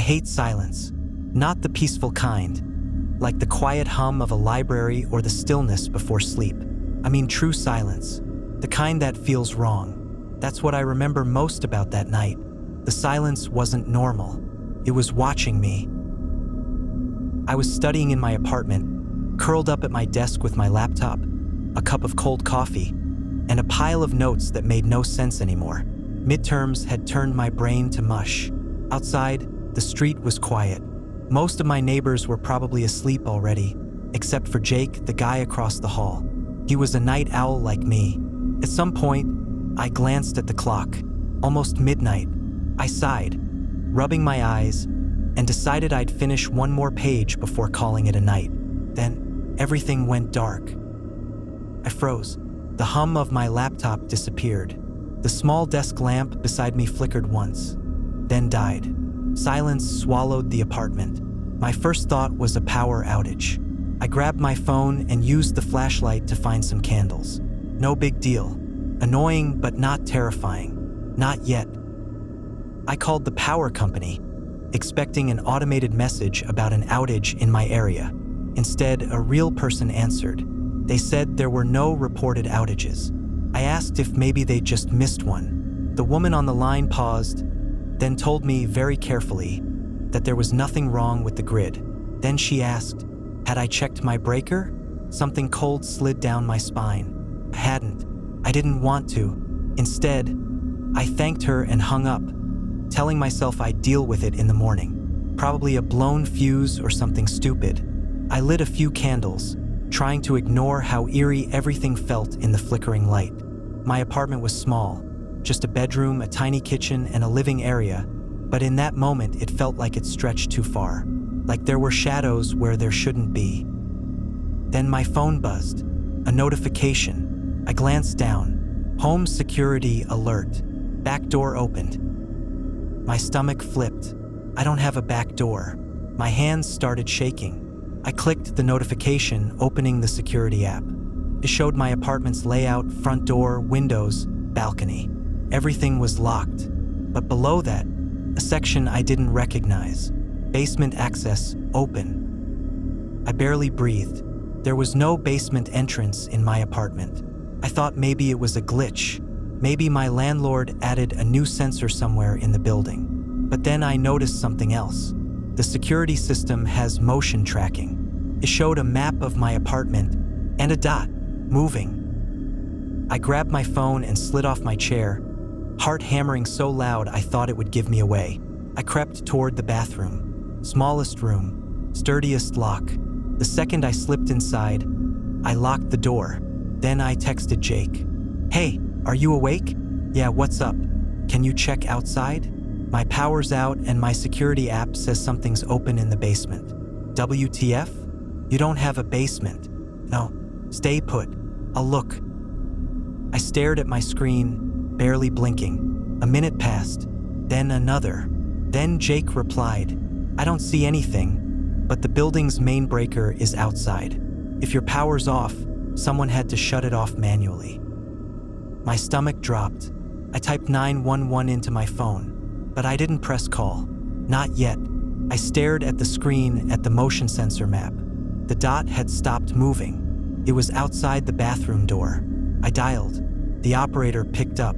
hate silence, not the peaceful kind, like the quiet hum of a library or the stillness before sleep. I mean true silence, the kind that feels wrong. That's what I remember most about that night. The silence wasn't normal. It was watching me. I was studying in my apartment, curled up at my desk with my laptop, a cup of cold coffee, and a pile of notes that made no sense anymore. Midterms had turned my brain to mush. Outside, the street was quiet. Most of my neighbors were probably asleep already, except for Jake, the guy across the hall. He was a night owl like me. At some point, I glanced at the clock. Almost midnight. I sighed, rubbing my eyes, and decided I'd finish one more page before calling it a night. Then, everything went dark. I froze. The hum of my laptop disappeared. The small desk lamp beside me flickered once, then died. Silence swallowed the apartment. My first thought was a power outage. I grabbed my phone and used the flashlight to find some candles. No big deal. Annoying, but not terrifying. Not yet. I called the power company, expecting an automated message about an outage in my area. Instead, a real person answered. They said there were no reported outages. I asked if maybe they just missed one. The woman on the line paused, then told me very carefully that there was nothing wrong with the grid. Then she asked, had I checked my breaker? Something cold slid down my spine. I hadn't. I didn't want to. Instead, I thanked her and hung up, telling myself I'd deal with it in the morning. Probably a blown fuse or something stupid. I lit a few candles, trying to ignore how eerie everything felt in the flickering light. My apartment was small, just a bedroom, a tiny kitchen, and a living area, but in that moment it felt like it stretched too far, like there were shadows where there shouldn't be. Then my phone buzzed, a notification. I glanced down. Home security alert. Back door opened. My stomach flipped. I don't have a back door. My hands started shaking. I clicked the notification, opening the security app. It showed my apartment's layout, front door, windows, balcony. Everything was locked. But below that, a section I didn't recognize. Basement access, open. I barely breathed. There was no basement entrance in my apartment. I thought maybe it was a glitch. Maybe my landlord added a new sensor somewhere in the building. But then I noticed something else. The security system has motion tracking. It showed a map of my apartment and a dot, moving. I grabbed my phone and slid off my chair, heart hammering so loud I thought it would give me away. I crept toward the bathroom. Smallest room, sturdiest lock. The second I slipped inside, I locked the door. Then I texted Jake. Hey, are you awake? Yeah, what's up? Can you check outside? My power's out and my security app says something's open in the basement. WTF? You don't have a basement. No, stay put. I'll look. I stared at my screen, barely blinking. A minute passed, then another. Then Jake replied, I don't see anything, but the building's main breaker is outside. If your power's off, someone had to shut it off manually. My stomach dropped. I typed 911 into my phone, but I didn't press call. Not yet. I stared at the screen at the motion sensor map. The dot had stopped moving. It was outside the bathroom door. I dialed. The operator picked up.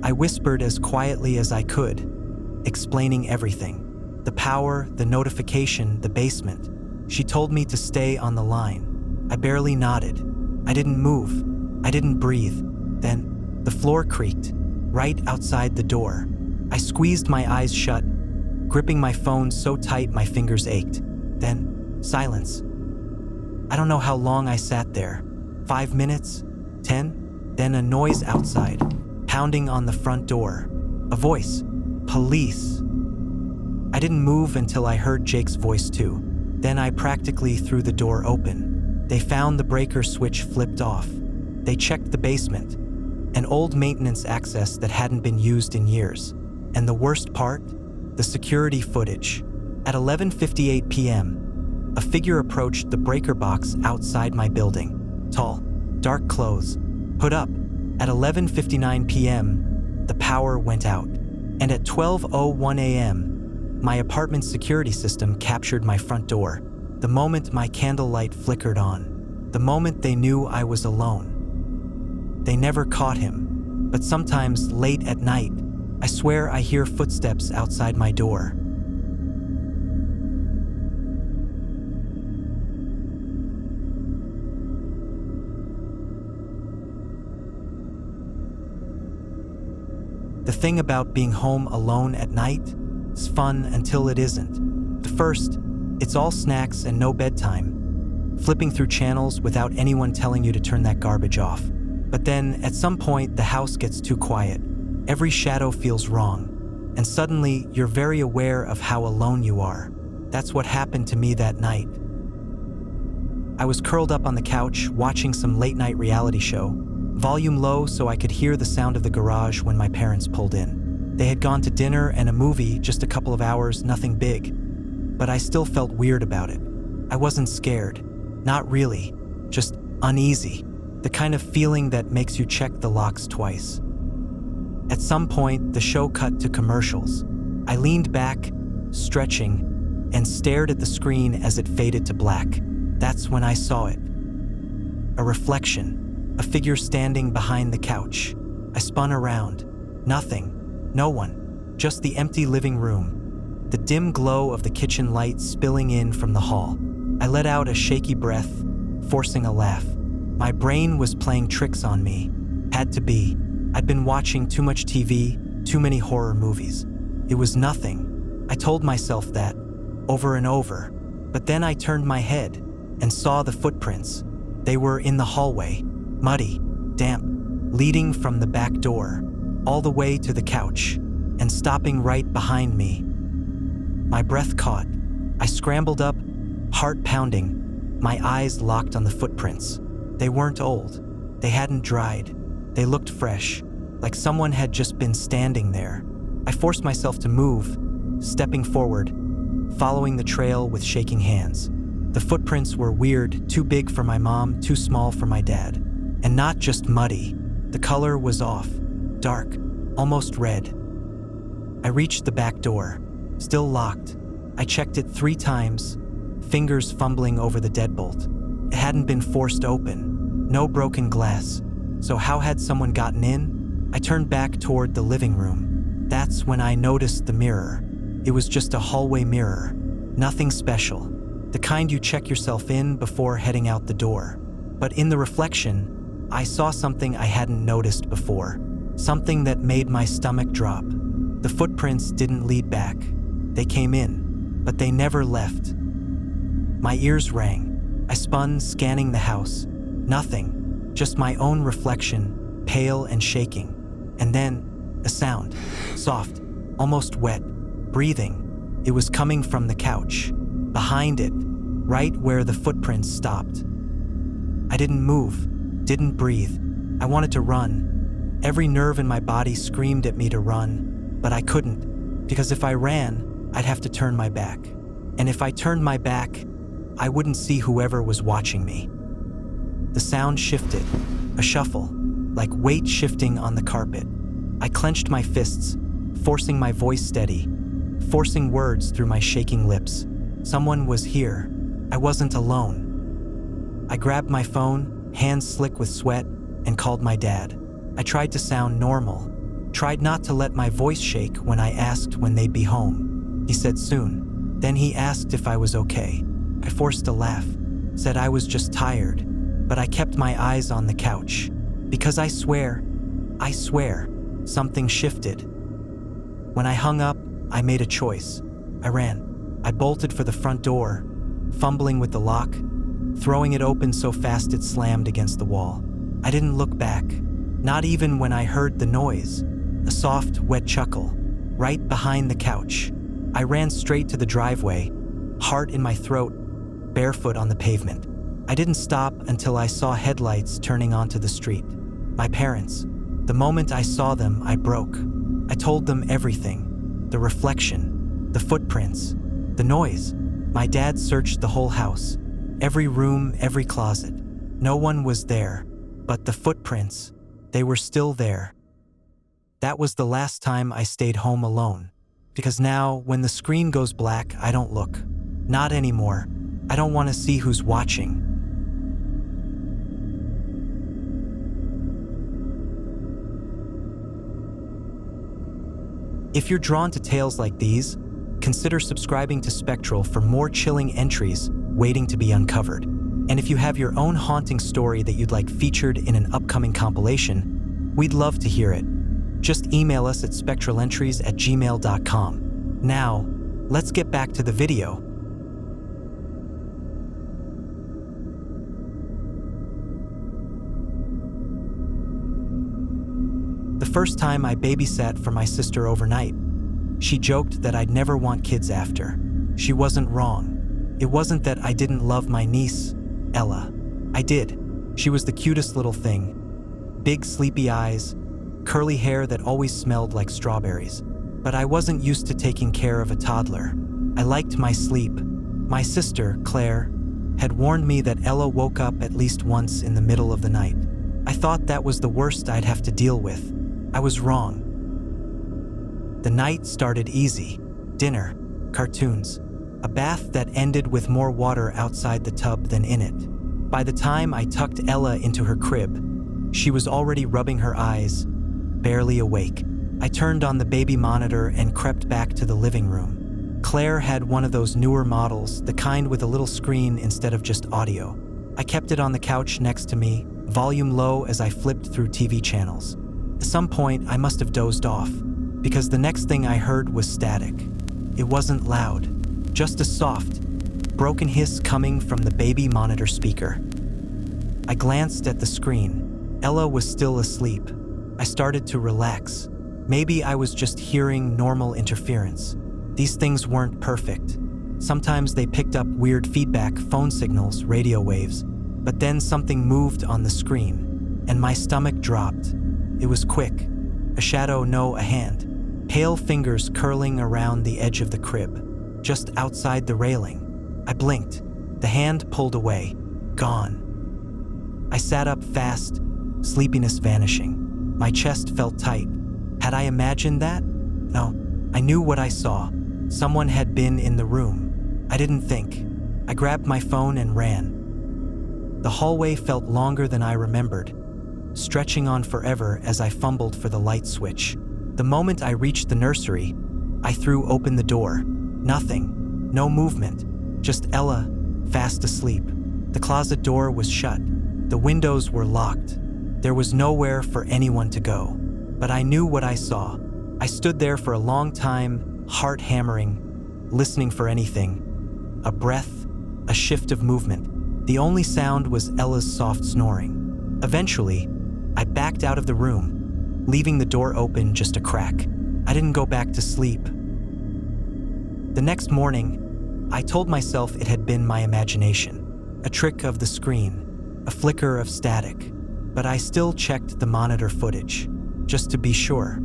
I whispered as quietly as I could, explaining everything. The power, the notification, the basement. She told me to stay on the line. I barely nodded. I didn't move. I didn't breathe. Then, the floor creaked, right outside the door. I squeezed my eyes shut, gripping my phone so tight my fingers ached. Then, silence. I don't know how long I sat there. 5 minutes? 10? Then a noise outside, pounding on the front door. A voice. Police. I didn't move until I heard Jake's voice too. Then I practically threw the door open. They found the breaker switch flipped off. They checked the basement, an old maintenance access that hadn't been used in years. And the worst part? The security footage. At 11:58 p.m., a figure approached the breaker box outside my building. Tall, dark clothes, hood up. At 11:59 p.m., the power went out. And at 12:01 a.m., My apartment's security system captured my front door. The moment my candlelight flickered on. The moment they knew I was alone. They never caught him, but sometimes late at night, I swear I hear footsteps outside my door. The thing about being home alone at night is fun until it isn't. At first, it's all snacks and no bedtime, flipping through channels without anyone telling you to turn that garbage off. But then, at some point, the house gets too quiet. Every shadow feels wrong, and suddenly you're very aware of how alone you are. That's what happened to me that night. I was curled up on the couch watching some late-night reality show, volume low so I could hear the sound of the garage when my parents pulled in. They had gone to dinner and a movie, just a couple of hours, nothing big. But I still felt weird about it. I wasn't scared. Not really. Just uneasy. The kind of feeling that makes you check the locks twice. At some point, the show cut to commercials. I leaned back, stretching, and stared at the screen as it faded to black. That's when I saw it. A reflection, a figure standing behind the couch. I spun around. Nothing. No one. Just the empty living room. The dim glow of the kitchen light spilling in from the hall. I let out a shaky breath, forcing a laugh. My brain was playing tricks on me. Had to be. I'd been watching too much TV, too many horror movies. It was nothing. I told myself that, over and over. But then I turned my head and saw the footprints. They were in the hallway, muddy, damp, leading from the back door, all the way to the couch, and stopping right behind me. My breath caught. I scrambled up, heart pounding, my eyes locked on the footprints. They weren't old. They hadn't dried. They looked fresh, like someone had just been standing there. I forced myself to move, stepping forward, following the trail with shaking hands. The footprints were weird, too big for my mom, too small for my dad. And not just muddy. The color was off, dark, almost red. I reached the back door, still locked. I checked it 3 times, fingers fumbling over the deadbolt. It hadn't been forced open, no broken glass. So how had someone gotten in? I turned back toward the living room. That's when I noticed the mirror. It was just a hallway mirror, nothing special. The kind you check yourself in before heading out the door. But in the reflection, I saw something I hadn't noticed before. Something that made my stomach drop. The footprints didn't lead back. They came in, but they never left. My ears rang. I spun, scanning the house. Nothing, just my own reflection, pale and shaking. And then, a sound, soft, almost wet, breathing. It was coming from the couch. Behind it, right where the footprints stopped. I didn't move, didn't breathe. I wanted to run. Every nerve in my body screamed at me to run, but I couldn't, because if I ran, I'd have to turn my back. And if I turned my back, I wouldn't see whoever was watching me. The sound shifted, a shuffle, like weight shifting on the carpet. I clenched my fists, forcing my voice steady, forcing words through my shaking lips. Someone was here. I wasn't alone. I grabbed my phone, hands slick with sweat, and called my dad. I tried to sound normal, tried not to let my voice shake when I asked when they'd be home. He said soon. Then he asked if I was okay. I forced a laugh, said I was just tired, but I kept my eyes on the couch. Because I swear, something shifted. When I hung up, I made a choice. I ran. I bolted for the front door, fumbling with the lock, throwing it open so fast it slammed against the wall. I didn't look back, not even when I heard the noise, a soft, wet chuckle, right behind the couch. I ran straight to the driveway, heart in my throat, barefoot on the pavement. I didn't stop until I saw headlights turning onto the street. My parents. The moment I saw them, I broke. I told them everything. The reflection, the footprints, the noise. My dad searched the whole house, every room, every closet. No one was there, but the footprints, they were still there. That was the last time I stayed home alone. Because now, when the screen goes black, I don't look. Not anymore. I don't want to see who's watching. If you're drawn to tales like these, consider subscribing to Spectral for more chilling entries waiting to be uncovered. And if you have your own haunting story that you'd like featured in an upcoming compilation, we'd love to hear it. Just email us at spectralentries@gmail.com. Now, let's get back to the video. The first time I babysat for my sister overnight, she joked that I'd never want kids after. She wasn't wrong. It wasn't that I didn't love my niece, Ella. I did. She was the cutest little thing. Big sleepy eyes, curly hair that always smelled like strawberries. But I wasn't used to taking care of a toddler. I liked my sleep. My sister, Claire, had warned me that Ella woke up at least once in the middle of the night. I thought that was the worst I'd have to deal with. I was wrong. The night started easy. Dinner, cartoons, a bath that ended with more water outside the tub than in it. By the time I tucked Ella into her crib, she was already rubbing her eyes, barely awake. I turned on the baby monitor and crept back to the living room. Claire had one of those newer models, the kind with a little screen instead of just audio. I kept it on the couch next to me, volume low as I flipped through TV channels. At some point, I must have dozed off, because the next thing I heard was static. It wasn't loud, just a soft, broken hiss coming from the baby monitor speaker. I glanced at the screen. Ella was still asleep. I started to relax. Maybe I was just hearing normal interference. These things weren't perfect. Sometimes they picked up weird feedback, phone signals, radio waves. But then something moved on the screen, and my stomach dropped. It was quick. A shadow, no, a hand. Pale fingers curling around the edge of the crib, just outside the railing. I blinked. The hand pulled away. Gone. I sat up fast, sleepiness vanishing. My chest felt tight. Had I imagined that? No. I knew what I saw. Someone had been in the room. I didn't think. I grabbed my phone and ran. The hallway felt longer than I remembered, stretching on forever as I fumbled for the light switch. The moment I reached the nursery, I threw open the door. Nothing. No movement. Just Ella, fast asleep. The closet door was shut. The windows were locked. There was nowhere for anyone to go. But I knew what I saw. I stood there for a long time, heart hammering, listening for anything. A breath, a shift of movement. The only sound was Ella's soft snoring. Eventually, I backed out of the room, leaving the door open just a crack. I didn't go back to sleep. The next morning, I told myself it had been my imagination, a trick of the screen, a flicker of static. But I still checked the monitor footage, just to be sure.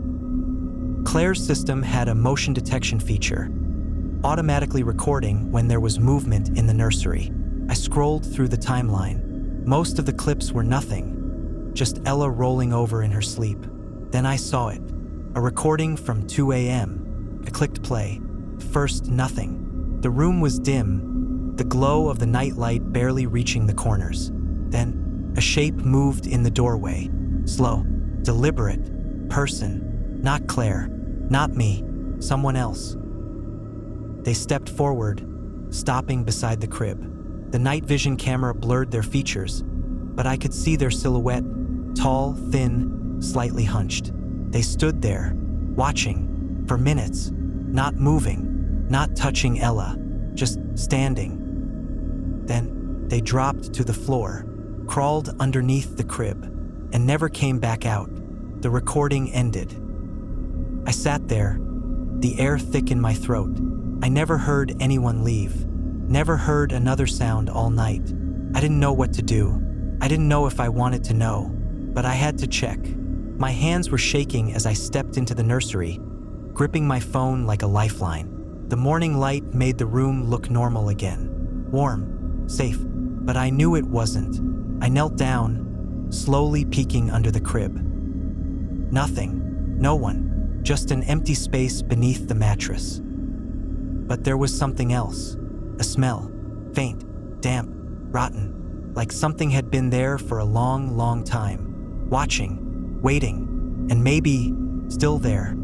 Claire's system had a motion detection feature, automatically recording when there was movement in the nursery. I scrolled through the timeline. Most of the clips were nothing, just Ella rolling over in her sleep. Then I saw it, a recording from 2 a.m. I clicked play. First, nothing. The room was dim, the glow of the nightlight barely reaching the corners. Then, a shape moved in the doorway. Slow, deliberate, person. Not Claire, not me, someone else. They stepped forward, stopping beside the crib. The night vision camera blurred their features, but I could see their silhouette, tall, thin, slightly hunched. They stood there, watching, for minutes, not moving, not touching Ella, just standing. Then they dropped to the floor, crawled underneath the crib, and never came back out. The recording ended. I sat there, the air thick in my throat. I never heard anyone leave, never heard another sound all night. I didn't know what to do. I didn't know if I wanted to know, but I had to check. My hands were shaking as I stepped into the nursery, gripping my phone like a lifeline. The morning light made the room look normal again. Warm, safe, but I knew it wasn't. I knelt down, slowly peeking under the crib. Nothing, no one, just an empty space beneath the mattress. But there was something else, a smell, faint, damp, rotten, like something had been there for a long, long time, watching, waiting, and maybe still there.